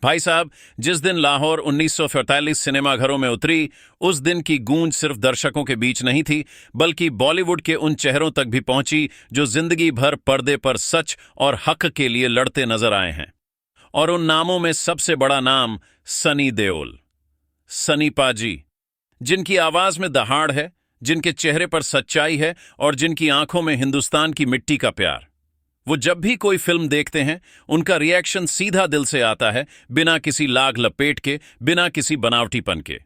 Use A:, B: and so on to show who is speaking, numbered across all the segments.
A: भाई साहब, जिस दिन लाहौर 1945 सिनेमाघरों में उतरी, उस दिन की गूंज सिर्फ दर्शकों के बीच नहीं थी, बल्कि बॉलीवुड के उन चेहरों तक भी पहुंची जो जिंदगी भर पर्दे पर सच और हक के लिए लड़ते नजर आए हैं। और उन नामों में सबसे बड़ा नाम सनी देओल, सनी पाजी, जिनकी आवाज में दहाड़ है, जिनके चेहरे पर सच्चाई है और जिनकी आंखों में हिंदुस्तान की मिट्टी का प्यार। वो जब भी कोई फिल्म देखते हैं, उनका रिएक्शन सीधा दिल से आता है, बिना किसी लाग लपेट के, बिना किसी बनावटीपन के।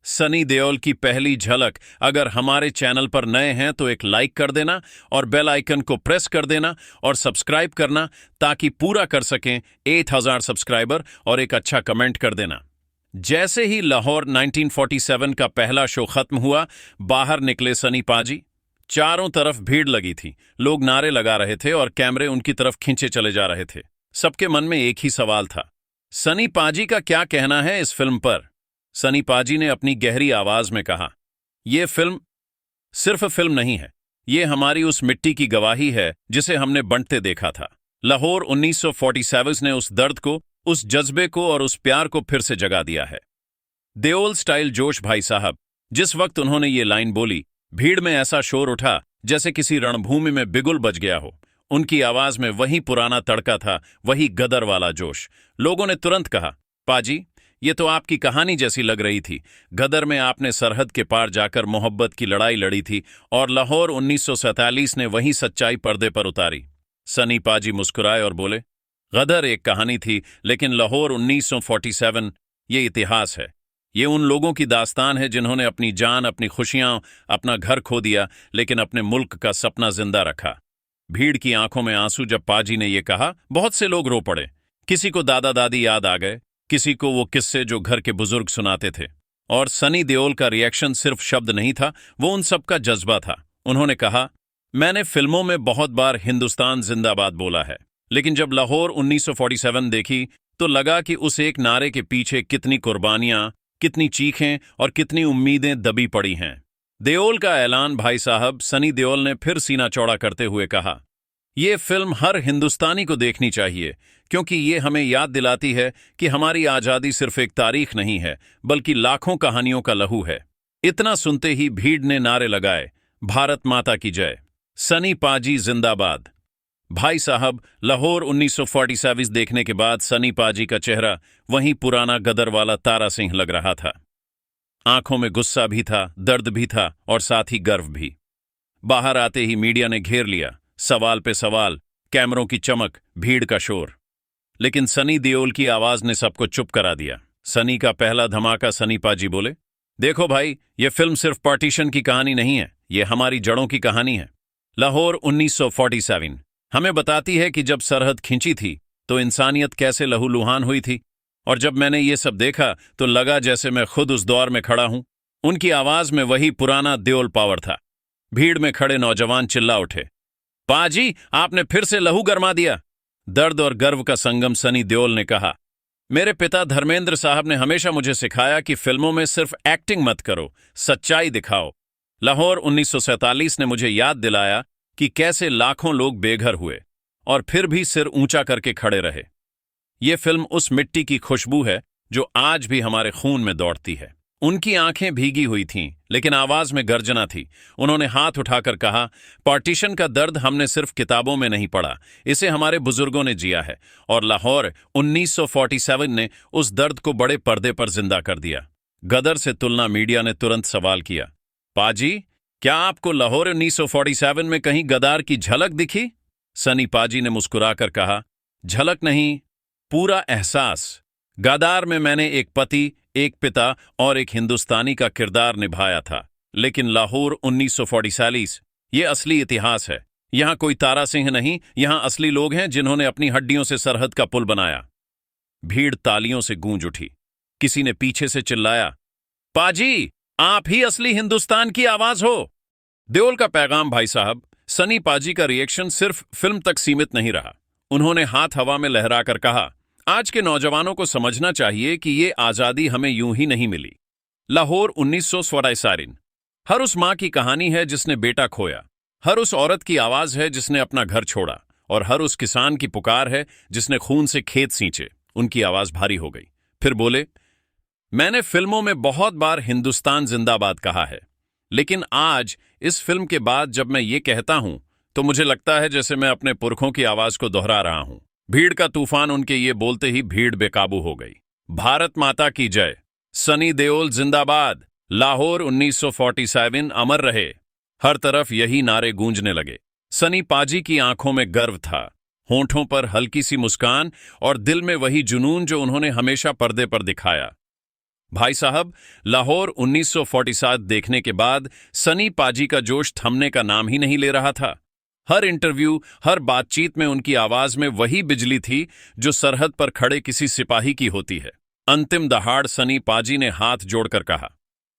A: सनी देओल की पहली झलक अगर हमारे चैनल पर नए हैं तो एक लाइक कर देना और बेल आइकन को प्रेस कर देना और सब्सक्राइब करना, ताकि पूरा कर सकें 8000 सब्सक्राइबर, और एक अच्छा कमेंट कर देना। जैसे ही लाहौर 1947 का पहला शो खत्म हुआ, बाहर निकले सनी पाजी। चारों तरफ भीड़ लगी थी, लोग नारे लगा रहे थे और कैमरे उनकी तरफ खींचे चले जा रहे थे। सबके मन में एक ही सवाल था, सनी पाजी का क्या कहना है इस फिल्म पर। सनी पाजी ने अपनी गहरी आवाज में कहा, यह फिल्म सिर्फ फिल्म नहीं है, ये हमारी उस मिट्टी की गवाही है जिसे हमने बंटते देखा था। लाहौर 1947 ने उस दर्द को, उस जज्बे को और उस प्यार को फिर से जगा दिया है। देओल स्टाइल जोश भाई साहब, जिस वक्त उन्होंने ये लाइन बोली, भीड़ में ऐसा शोर उठा जैसे किसी रणभूमि में बिगुल बज गया हो। उनकी आवाज में वही पुराना तड़का था, वही गदर वाला जोश। लोगों ने तुरंत कहा, पाजी, ये तो आपकी कहानी जैसी लग रही थी। गदर में आपने सरहद के पार जाकर मोहब्बत की लड़ाई लड़ी थी और लाहौर 1947 ने वही सच्चाई पर्दे पर उतारी। सनी पाजी मुस्कुराए और बोले, गदर एक कहानी थी, लेकिन लाहौर 1947 ये इतिहास है। ये उन लोगों की दास्तान है जिन्होंने अपनी जान, अपनी खुशियां, अपना घर खो दिया, लेकिन अपने मुल्क का सपना जिंदा रखा। भीड़ की आंखों में आंसू जब पाजी ने यह कहा, बहुत से लोग रो पड़े। किसी को दादा दादी याद आ गए, किसी को वो किस्से जो घर के बुजुर्ग सुनाते थे। और सनी देओल का रिएक्शन सिर्फ शब्द नहीं था, वो उन सबका जज्बा था। उन्होंने कहा, मैंने फिल्मों में बहुत बार हिंदुस्तान जिंदाबाद बोला है, लेकिन जब लाहौर 1947 देखी तो लगा कि उस एक नारे के पीछे कितनी कुर्बानियां, कितनी चीखें और कितनी उम्मीदें दबी पड़ी हैं। देओल का ऐलान भाई साहब, सनी देओल ने फिर सीना चौड़ा करते हुए कहा, यह फिल्म हर हिंदुस्तानी को देखनी चाहिए, क्योंकि ये हमें याद दिलाती है कि हमारी आजादी सिर्फ एक तारीख नहीं है, बल्कि लाखों कहानियों का लहू है। इतना सुनते ही भीड़ ने नारे लगाए, भारत माता की जय, सनी पाजी जिंदाबाद। भाई साहब, लाहौर 1947 देखने के बाद सनी पाजी का चेहरा वहीं पुराना गदर वाला तारा सिंह लग रहा था। आंखों में गुस्सा भी था, दर्द भी था और साथ ही गर्व भी। बाहर आते ही मीडिया ने घेर लिया, सवाल पे सवाल, कैमरों की चमक, भीड़ का शोर। लेकिन सनी देओल की आवाज ने सबको चुप करा दिया। सनी का पहला धमाका, सनी पाजी बोले, देखो भाई, यह फिल्म सिर्फ पार्टीशन की कहानी नहीं है, यह हमारी जड़ों की कहानी है। लाहौर 1947 हमें बताती है कि जब सरहद खींची थी तो इंसानियत कैसे लहूलुहान हुई थी, और जब मैंने ये सब देखा तो लगा जैसे मैं खुद उस दौर में खड़ा हूं। उनकी आवाज में वही पुराना देओल पावर था। भीड़ में खड़े नौजवान चिल्ला उठे, पाजी, आपने फिर से लहू गरमा दिया। दर्द और गर्व का संगम सनी देओल ने कहा, मेरे पिता धर्मेंद्र साहब ने हमेशा मुझे सिखाया कि फिल्मों में सिर्फ एक्टिंग मत करो, सच्चाई दिखाओ। लाहौर 1947 ने मुझे याद दिलाया कि कैसे लाखों लोग बेघर हुए और फिर भी सिर ऊंचा करके खड़े रहे। यह फिल्म उस मिट्टी की खुशबू है जो आज भी हमारे खून में दौड़ती है। उनकी आंखें भीगी हुई थीं, लेकिन आवाज में गर्जना थी। उन्होंने हाथ उठाकर कहा, पार्टीशन का दर्द हमने सिर्फ किताबों में नहीं पढ़ा, इसे हमारे बुजुर्गों ने जिया है, और लाहौर 1947 ने उस दर्द को बड़े पर्दे पर जिंदा कर दिया। गदर से तुलना मीडिया ने तुरंत सवाल किया, पाजी, क्या आपको लाहौर 1947 में कहीं गदार की झलक दिखी? सनी पाजी ने मुस्कुराकर कहा, झलक नहीं, पूरा एहसास। गदार में मैंने एक पति, एक पिता और एक हिंदुस्तानी का किरदार निभाया था, लेकिन लाहौर 1947 ये असली इतिहास है। यहां कोई तारा सिंह नहीं, यहां असली लोग हैं जिन्होंने अपनी हड्डियों से सरहद का पुल बनाया। भीड़ तालियों से गूंज उठी। किसी ने पीछे से चिल्लाया, पाजी, आप ही असली हिंदुस्तान की आवाज हो। देओल का पैगाम भाई साहब, सनी पाजी का रिएक्शन सिर्फ फिल्म तक सीमित नहीं रहा। उन्होंने हाथ हवा में लहराकर कहा, आज के नौजवानों को समझना चाहिए कि ये आजादी हमें यूं ही नहीं मिली। लाहौर 1947 हर उस मां की कहानी है जिसने बेटा खोया, हर उस औरत की आवाज है जिसने अपना घर छोड़ा, और हर उस किसान की पुकार है जिसने खून से खेत सींचे। उनकी आवाज भारी हो गई। फिर बोले, मैंने फिल्मों में बहुत बार हिंदुस्तान जिंदाबाद कहा है, लेकिन आज इस फिल्म के बाद जब मैं ये कहता हूं तो मुझे लगता है जैसे मैं अपने पुरखों की आवाज को दोहरा रहा हूं। भीड़ का तूफान उनके ये बोलते ही भीड़ बेकाबू हो गई। भारत माता की जय, सनी देओल जिंदाबाद, लाहौर 1947 अमर रहे। हर तरफ यही नारे गूंजने लगे। सनी पाजी की आंखों में गर्व था, होंठों पर हल्की सी मुस्कान और दिल में वही जुनून जो उन्होंने हमेशा पर्दे पर दिखाया। भाई साहब, लाहौर 1947 देखने के बाद सनी पाजी का जोश थमने का नाम ही नहीं ले रहा था। हर इंटरव्यू, हर बातचीत में उनकी आवाज में वही बिजली थी जो सरहद पर खड़े किसी सिपाही की होती है। अंतिम दहाड़ सनी पाजी ने हाथ जोड़कर कहा,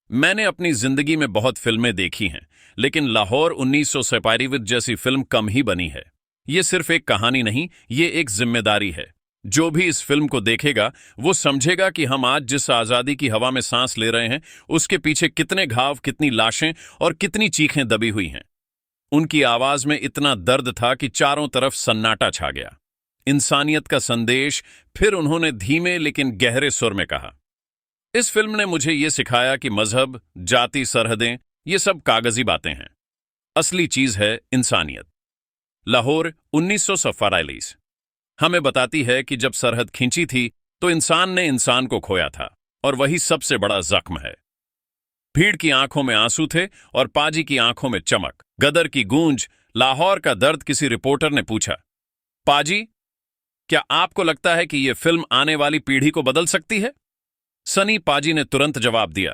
A: मैंने अपनी जिंदगी में बहुत फिल्में देखी हैं, लेकिन लाहौर 1947 जैसी फिल्म कम ही बनी है। ये सिर्फ एक कहानी नहीं, ये एक जिम्मेदारी है। जो भी इस फिल्म को देखेगा वो समझेगा कि हम आज जिस आजादी की हवा में सांस ले रहे हैं उसके पीछे कितने घाव, कितनी लाशें और कितनी चीखें दबी हुई हैं। उनकी आवाज में इतना दर्द था कि चारों तरफ सन्नाटा छा गया। इंसानियत का संदेश। फिर उन्होंने धीमे लेकिन गहरे सुर में कहा, इस फिल्म ने मुझे यह सिखाया कि मजहब, जाति, सरहदें ये सब कागजी बातें हैं। असली चीज है इंसानियत। लाहौर 1947 हमें बताती है कि जब सरहद खींची थी तो इंसान ने इंसान को खोया था, और वही सबसे बड़ा जख्म है। भीड़ की आंखों में आंसू थे और पाजी की आंखों में चमक, गदर की गूंज, लाहौर का दर्द। किसी रिपोर्टर ने पूछा, पाजी, क्या आपको लगता है कि यह फिल्म आने वाली पीढ़ी को बदल सकती है? सनी पाजी ने तुरंत जवाब दिया,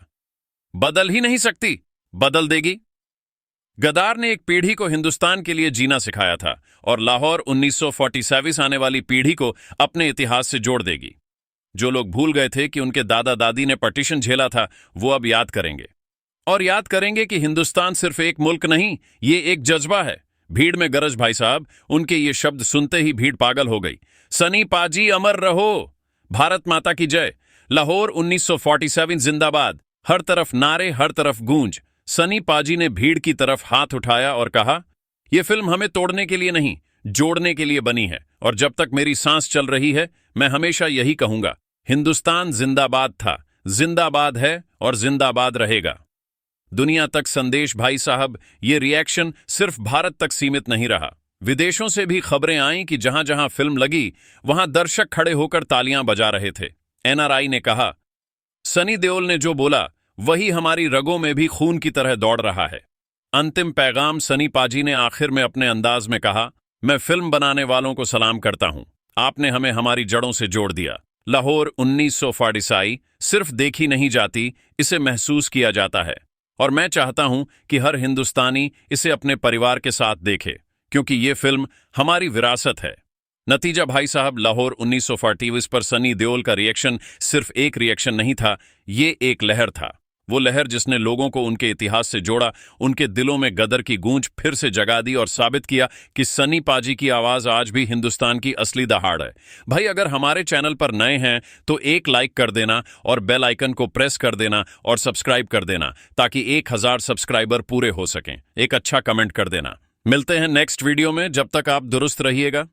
A: बदल ही नहीं सकती, बदल देगी। गदार ने एक पीढ़ी को हिंदुस्तान के लिए जीना सिखाया था, और लाहौर 1947 आने वाली पीढ़ी को अपने इतिहास से जोड़ देगी। जो लोग भूल गए थे कि उनके दादा दादी ने पार्टीशन झेला था, वो अब याद करेंगे, और याद करेंगे कि हिंदुस्तान सिर्फ एक मुल्क नहीं, ये एक जज्बा है। भीड़ में गरज भाई साहब। उनके ये शब्द सुनते ही भीड़ पागल हो गई। सनी पाजी अमर रहो, भारत माता की जय, लाहौर 1947 जिंदाबाद। हर तरफ नारे, हर तरफ गूंज। सनी पाजी ने भीड़ की तरफ हाथ उठाया और कहा, यह फिल्म हमें तोड़ने के लिए नहीं, जोड़ने के लिए बनी है, और जब तक मेरी सांस चल रही है मैं हमेशा यही कहूंगा, हिंदुस्तान जिंदाबाद था, जिंदाबाद है और जिंदाबाद रहेगा। दुनिया तक संदेश भाई साहब। ये रिएक्शन सिर्फ भारत तक सीमित नहीं रहा। विदेशों से भी खबरें आईं कि जहां जहां फिल्म लगी वहां दर्शक खड़े होकर तालियां बजा रहे थे। एनआरआई ने कहा, सनी देओल ने जो बोला वही हमारी रगों में भी खून की तरह दौड़ रहा है। अंतिम पैगाम सनी पाजी ने आखिर में अपने अंदाज में कहा, मैं फिल्म बनाने वालों को सलाम करता हूं, आपने हमें हमारी जड़ों से जोड़ दिया। लाहौर 1947 सिर्फ देखी नहीं जाती, इसे महसूस किया जाता है, और मैं चाहता हूं कि हर हिंदुस्तानी इसे अपने परिवार के साथ देखे, क्योंकि ये फिल्म हमारी विरासत है। नतीजा भाई साहब, लाहौर 1947 पर सनी देओल का रिएक्शन सिर्फ एक रिएक्शन नहीं था, ये एक लहर था। वो लहर जिसने लोगों को उनके इतिहास से जोड़ा, उनके दिलों में गदर की गूंज फिर से जगा दी और साबित किया कि सनी पाजी की आवाज आज भी हिंदुस्तान की असली दहाड़ है। भाई, अगर हमारे चैनल पर नए हैं तो एक लाइक कर देना और बेल आइकन को प्रेस कर देना और सब्सक्राइब कर देना, ताकि 1000 सब्सक्राइबर पूरे हो सकें। एक अच्छा कमेंट कर देना। मिलते हैं नेक्स्ट वीडियो में, जब तक आप दुरुस्त रहिएगा।